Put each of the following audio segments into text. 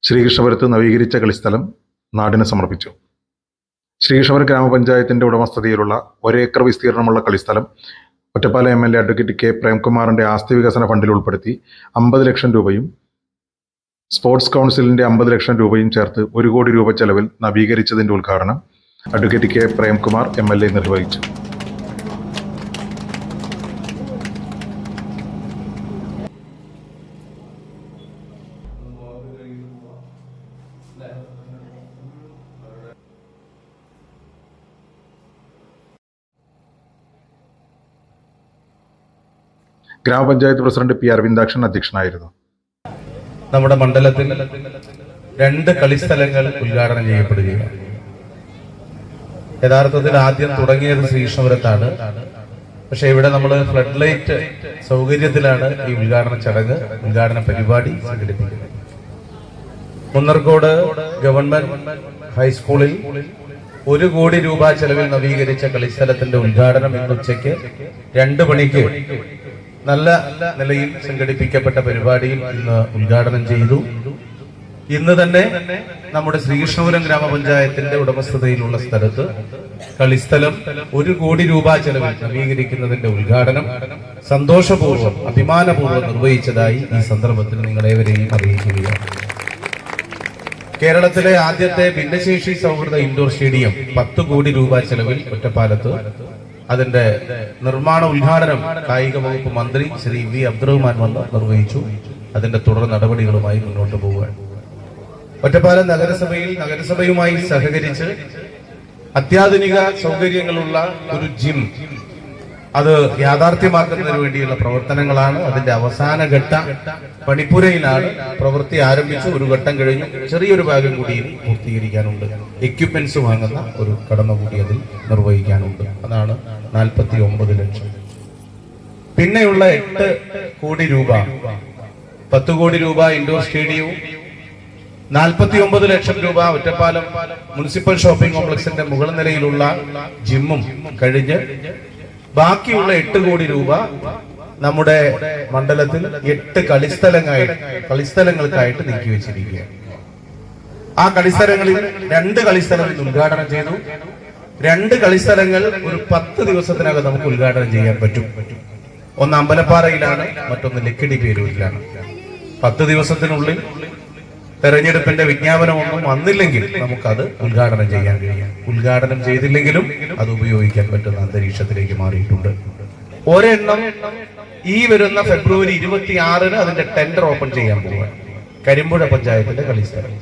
ശ്രീകൃഷ്ണപുരത്ത് നവീകരിച്ച കളിസ്ഥലം നാടിന് സമർപ്പിച്ചു. ശ്രീകൃഷ്ണപുരം ഗ്രാമപഞ്ചായത്തിന്റെ ഉടമസ്ഥതയിലുള്ള 1 ഏക്കർ വിസ്തീർണമുള്ള കളിസ്ഥലം ഒറ്റപ്പാലം MLA അഡ്വക്കേറ്റ് കെ പ്രേംകുമാറിന്റെ ആസ്തി വികസന ഫണ്ടിൽ ഉൾപ്പെടുത്തി 50 ലക്ഷം രൂപയും സ്പോർട്സ് കൗൺസിലിന്റെ 50 ലക്ഷം രൂപയും ചേർത്ത് 1 കോടി രൂപ ചെലവിൽ നവീകരിച്ചതിന്റെ ഉദ്ഘാടനം അഡ്വക്കേറ്റ് കെ പ്രേംകുമാർ MLA നിർവഹിച്ചു. ഗ്രാമപഞ്ചായത്ത് പ്രസിഡന്റ് പി അരവിന്ദാക്ഷൻ അധ്യക്ഷനായിരുന്നു. നമ്മുടെ മണ്ഡലത്തിൽ 2 കളിസ്ഥലങ്ങൾ ഉദ്ഘാടനം ചെയ്യപ്പെടുകയാണ്. യഥാർത്ഥത്തിൽ ആദ്യം തുടങ്ങിയത് ശ്രീകൃഷ്ണപുരത്താണ്. പക്ഷെ ഇവിടെ നമ്മൾ ഫ്ലഡ് ലൈറ്റ് സൗകര്യത്തിലാണ് ഈ ഉദ്ഘാടന പരിപാടി സംഘടിപ്പിക്കുന്നത്. മുന്നർക്കോട് ഗവൺമെന്റ് ഹൈസ്കൂളിൽ 1 കോടി രൂപ ചെലവിൽ നവീകരിച്ച കളിസ്ഥലത്തിന്റെ ഉദ്ഘാടനം ഇന്ന് ഉച്ചയ്ക്ക് 2 മണിക്ക് നല്ല നിലയിൽ സംഘടിപ്പിക്കപ്പെട്ട പരിപാടിയിൽ ഇന്ന് ഉദ്ഘാടനം ചെയ്തു. ഇന്ന് തന്നെ നമ്മുടെ ശ്രീകൃഷ്ണപുരം ഗ്രാമപഞ്ചായത്തിന്റെ ഉടമസ്ഥതയിലുള്ള സ്ഥലത്ത് കളിസ്ഥലം 1 കോടി രൂപ ചെലവിൽ നവീകരിക്കുന്നതിന്റെ ഉദ്ഘാടനം സന്തോഷപൂർവ്വം അഭിമാനപൂർവ്വം നിർവഹിച്ചതായി ഈ സന്ദർഭത്തിൽ നിങ്ങളേവരെയും അറിയിക്കുകയാണ്. കേരളത്തിലെ ആദ്യത്തെ ഭിന്നശേഷി സൗഹൃദ ഇൻഡോർ സ്റ്റേഡിയം 10 കോടി രൂപ ചെലവിൽ ഒറ്റപ്പാലത്ത് അതിന്റെ നിർമ്മാണ ഉദ്ഘാടനം കായിക വകുപ്പ് മന്ത്രി ശ്രീ വി അബ്ദുറഹ്മാൻ വന്ന് നിർവഹിച്ചു. അതിന്റെ തുടർ നടപടികളുമായി മുന്നോട്ട് പോവുകയാണ്. ഒറ്റപ്പാലം നഗരസഭയുമായി സഹകരിച്ച് അത്യാധുനിക സൗകര്യങ്ങളുള്ള ഒരു ജിം അത് യാഥാർത്ഥ്യമാക്കുന്നതിന് വേണ്ടിയുള്ള പ്രവർത്തനങ്ങളാണ്. അതിന്റെ അവസാന ഘട്ട പണിപ്പുരയിലാണ് പ്രവൃത്തി ആരംഭിച്ചു. ഒരു ഘട്ടം കഴിഞ്ഞു. ചെറിയൊരു ഭാഗം കൂടി പൂർത്തീകരിക്കാനുണ്ട്. എക്യുപ്മെന്റ്സ് വാങ്ങുന്ന ഒരു കടമ കൂടി അതിൽ നിർവഹിക്കാനുണ്ട്. അതാണ് 49 ലക്ഷം. പിന്നെയുള്ള 8 കോടി രൂപ 10 കോടി രൂപ ഇൻഡോർ സ്റ്റേഡിയവും 49 ലക്ഷം രൂപ ഒറ്റപ്പാലം മുനിസിപ്പൽ ഷോപ്പിംഗ് കോംപ്ലക്സിന്റെ മുകൾ നിലയിലുള്ള ജിമ്മും കഴിഞ്ഞ് ബാക്കിയുള്ള 8 കോടി രൂപ നമ്മുടെ മണ്ഡലത്തിൽ 8 കളിസ്ഥലങ്ങൾക്കായിട്ട് നീക്കി വെച്ചിരിക്കുകയാണ്. ആ കളിസ്ഥലങ്ങളിൽ 2 കളിസ്ഥലങ്ങൾ ഉദ്ഘാടനം ചെയ്തു. 2 കളിസ്ഥലങ്ങൾ ഒരു 10 ദിവസത്തിനകം നമുക്ക് ഉദ്ഘാടനം ചെയ്യാൻ പറ്റും. ഒന്ന് അമ്പലപ്പാറയിലാണ്, മറ്റൊന്ന് ലക്കിടി പേരൂരിലാണ്. 10 ദിവസത്തിനുള്ളിൽ തെരഞ്ഞെടുപ്പിന്റെ വിജ്ഞാപനമൊന്നും വന്നില്ലെങ്കിൽ നമുക്കത് ഉദ്ഘാടനം ചെയ്യാൻ കഴിയും. ഉദ്ഘാടനം ചെയ്തില്ലെങ്കിലും അത് ഉപയോഗിക്കാൻ പറ്റുന്ന അന്തരീക്ഷത്തിലേക്ക് മാറിയിട്ടുണ്ട്. ഒരെണ്ണം ഈ വരുന്ന ഫെബ്രുവരി 26-ന് അതിന്റെ ടെൻഡർ ഓപ്പൺ ചെയ്യാൻ പോവുക. കരിമ്പുഴ പഞ്ചായത്തിന്റെ കളിസ്ഥലം.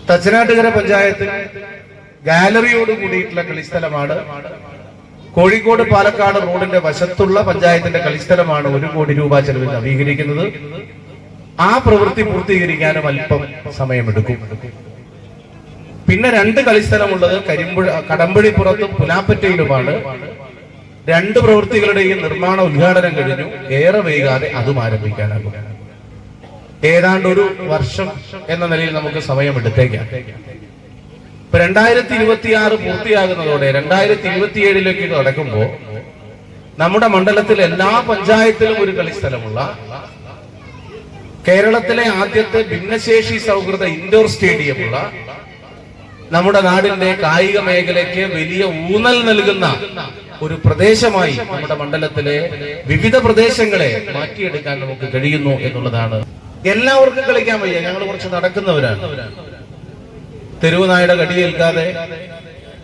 തച്ചനാട്ടുകര പഞ്ചായത്തിൽ ഗാലറിയോട് കൂടിയിട്ടുള്ള കളിസ്ഥലമാണ്. കോഴിക്കോട് പാലക്കാട് റോഡിന്റെ വശത്തുള്ള പഞ്ചായത്തിന്റെ കളിസ്ഥലമാണ് 1 കോടി രൂപ ചെലവിൽ നവീകരിക്കുന്നത്. ആ പ്രവൃത്തി പൂർത്തീകരിക്കാനും അല്പം സമയമെടുക്കും. പിന്നെ 2 കളിസ്ഥലമുള്ളത് കടമ്പഴിപ്പുറത്തും പുലാപ്പറ്റയിലുമാണ്. 2 പ്രവൃത്തികളുടെയും നിർമ്മാണ ഉദ്ഘാടനം കഴിഞ്ഞു. ഏറെ വൈകാതെ അതും ആരംഭിക്കാനാകും. ഏതാണ്ട് 1 വർഷം എന്ന നിലയിൽ നമുക്ക് സമയമെടുത്തേക്കാം. 2026 പൂർത്തിയാകുന്നതോടെ 2027ലേക്ക് കടക്കുമ്പോൾ നമ്മുടെ മണ്ഡലത്തിൽ എല്ലാ പഞ്ചായത്തിലും ഒരു കളിസ്ഥലമുള്ള കേരളത്തിലെ ആദ്യത്തെ ഭിന്നശേഷി സൗഹൃദ ഇൻഡോർ സ്റ്റേഡിയമുള്ള നമ്മുടെ നാടിന്റെ കായിക മേഖലയ്ക്ക് വലിയ ഊന്നൽ നൽകുന്ന ഒരു പ്രദേശമായി നമ്മുടെ മണ്ഡലത്തിലെ വിവിധ പ്രദേശങ്ങളെ മാറ്റിയെടുക്കാൻ നമുക്ക് കഴിയുന്നു എന്നുള്ളതാണ്. എല്ലാവർക്കും കളിക്കാൻ വയ്യ. ഞങ്ങൾ കുറച്ച് നടക്കുന്നവരാണ്. തെരുവുനായുടെ കടിയേൽക്കാതെ,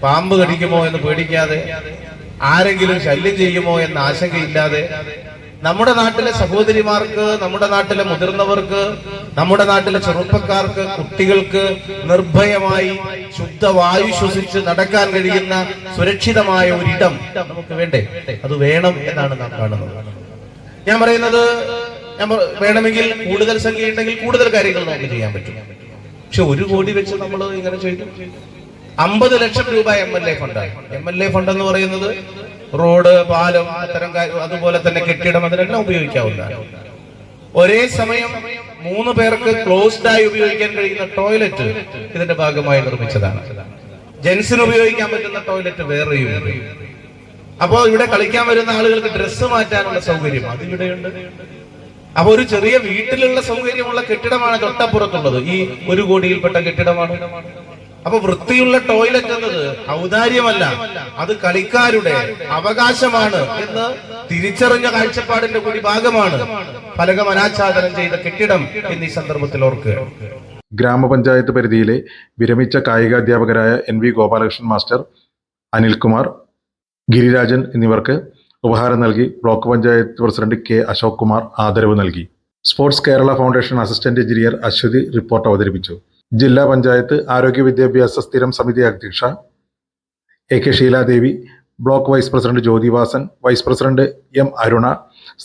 പാമ്പ് കടിക്കുമോ എന്ന് പേടിക്കാതെ, ആരെങ്കിലും ശല്യം ചെയ്യുമോ എന്ന ആശങ്കയില്ലാതെ നമ്മുടെ നാട്ടിലെ സഹോദരിമാർക്ക്, നമ്മുടെ നാട്ടിലെ മുതിർന്നവർക്ക്, നമ്മുടെ നാട്ടിലെ ചെറുപ്പക്കാർക്ക്, കുട്ടികൾക്ക് നിർഭയമായി ശുദ്ധവായു ശ്വസിച്ച് നടക്കാൻ കഴിയുന്ന സുരക്ഷിതമായ ഒരിടം നമുക്ക് വേണ്ടേ? അത് വേണം എന്നാണ് നാം കാണുന്നത്. ഞാൻ പറയുന്നത്, വേണമെങ്കിൽ കൂടുതൽ സംഖ്യ ഉണ്ടെങ്കിൽ കൂടുതൽ കാര്യങ്ങൾ നമുക്ക് ചെയ്യാൻ പറ്റും. പക്ഷെ 1 കോടി വെച്ച് നമ്മൾ ഇങ്ങനെ ചെയ്തു. 50 ലക്ഷം രൂപ MLA ഫണ്ടാണ്. MLA ഫണ്ട് എന്ന് പറയുന്നത് റോഡ്, പാലം, അത്തരം കാര്യം, അതുപോലെ തന്നെ കെട്ടിടം, അതിനെല്ലാം ഉപയോഗിക്കാവുന്നതാണ്. ഒരേ സമയം 3 പേർക്ക് ക്ലോസ്ഡായി ഉപയോഗിക്കാൻ കഴിയുന്ന ടോയ്ലറ്റ് ഇതിന്റെ ഭാഗമായി നിർമ്മിച്ചതാണ്. ജെൻസിന് ഉപയോഗിക്കാൻ പറ്റുന്ന ടോയ്ലറ്റ് വേറെയുണ്ട്. അപ്പോൾ ഇവിടെ കളിക്കാൻ വരുന്ന ആളുകൾക്ക് ഡ്രസ്സ് മാറ്റാനുള്ള സൗകര്യം അതിവിടെയുണ്ട്. അപ്പൊ ഒരു ചെറിയ വീട്ടിലുള്ള സൗകര്യമുള്ള കെട്ടിടമാണ് തൊട്ടപ്പുറത്തുള്ളത്. ഈ 1 കോടിയിൽപ്പെട്ട കെട്ടിടമാണ്. അപ്പൊ വൃത്തിയുള്ള ടോയ്ലറ്റ് എന്നത് ഔദാര്യമല്ല, അത് കളിക്കാരുടെ അവകാശമാണ് എന്ന് തിരിച്ചറിഞ്ഞ കാഴ്ചപ്പാടിന്റെ കൂടി ഭാഗമാണ് ഫലകം അനാച്ഛാദനം ചെയ്ത കെട്ടിടം എന്നീ സന്ദർഭത്തിൽ ഓർക്കുക. ഗ്രാമപഞ്ചായത്ത് പരിധിയിലെ വിരമിച്ച കായികാധ്യാപകരായ NV ഗോപാലകൃഷ്ണൻ മാസ്റ്റർ, അനിൽകുമാർ, ഗിരിരാജൻ എന്നിവർക്ക് ഉപഹാരം നൽകി block panchayat president K Ashok Kumar ആദരവ് നൽകി. Sports Kerala foundation assistant engineer Aswathi report അവതരിപ്പിച്ചു. ജില്ലാ പഞ്ചായത്ത് ആരോഗ്യ വിദ്യാഭ്യാസ സ്ഥിരം സമിതി അധ്യക്ഷ AK Sheeladevi, block vice president Jyothivasan, vice president M Aruna,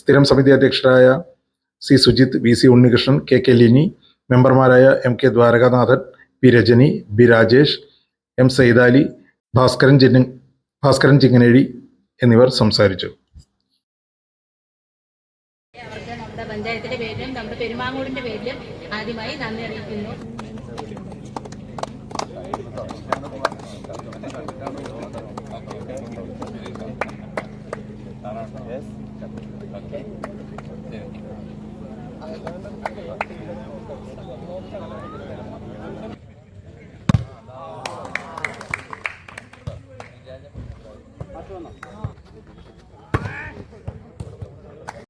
സ്ഥിരം സമിതി അധ്യക്ഷരായ C Sujith, VC Unnikrishnan, KK Lini, മെമ്പർമാരായ MK Dwarakanathan, P Rajani, B Rajesh, M Saidali, Bhaskaran ചിങ്ങനേഴി എന്നിവർ സംസാരിച്ചു. അവർക്ക് നമ്മുടെ പഞ്ചായത്തിന്റെ പേരിലും നമ്മുടെ പെരുമാങ്ങോടിന്റെ പേരിലും ആദ്യമായി നന്ദി അറിയിക്കുന്നു. Yes. Okay.